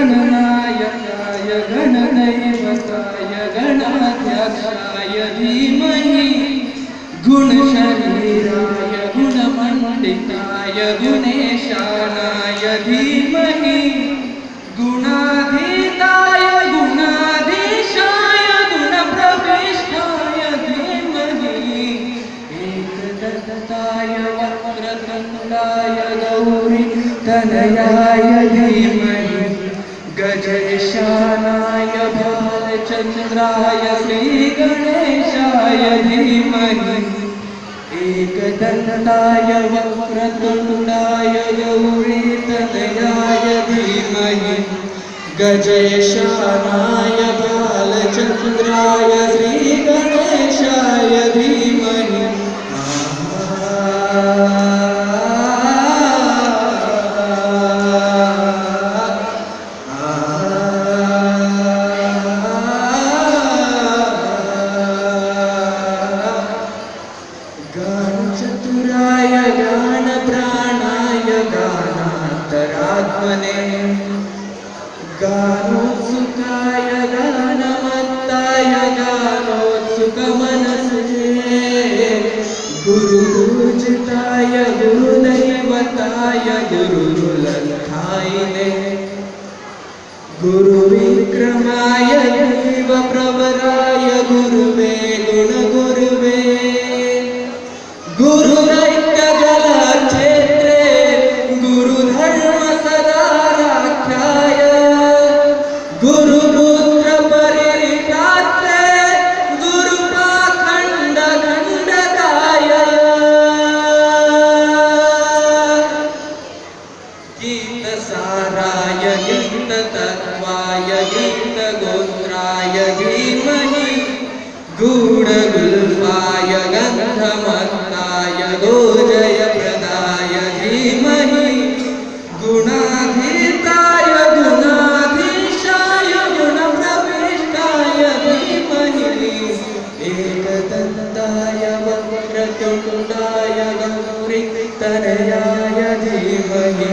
गणनायकाय गणदैवताय गणाध्यक्षाय धीमहि गुणशरीराय गुणमण्डिताय गुणेशानाय धीमहि गुणाधीताय गुणाधीशाय गुणप्रविष्टाय धीमहि एकदन्ताय वक्रतुण्डाय गौरीतनयाय धीमहि गजेशानाय भालचन्द्राय श्रीगणेशाय धीमहि एकदन्ताय वक्रतुण्डाय गौरीतनयाय धीमहि गजेशानाय भालचन्द्राय श्रीगणेशाय धीमहि गानचतुराय गानप्राणाय गानान्तरात्मने गानोत्सुकाय गानमत्ताय गानोत्सुकमनसे गुरुपूजिताय गुरुदैवताय गुरुलक्षायिने गुरुविक्रमाय देवप्रवराय गुरुवे गुणगुरुवे गुरुदैत्यजलक्षेत्रे गुरुधर्म सदा राख्याय गुरुपुत्रपरित्रात्रे गुरुपाखण्डखण्डकाय गीतसाराय गीततत्त्वाय गीतगोत्राय धीमहि गूढगुल्फाय गन्धमत्ताय गोजयप्रदाय धीमहि गुणाधीताय गुणाधीशाय गुणप्रविष्टाय धीमहि एकदन्ताय वक्रतुण्डाय गौरीतनयाय धीमहि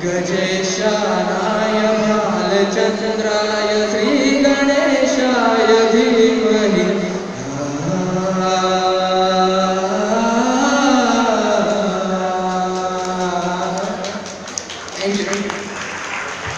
गजेशानाय भालचन्द्राय श्रीगणेशाय धीमहि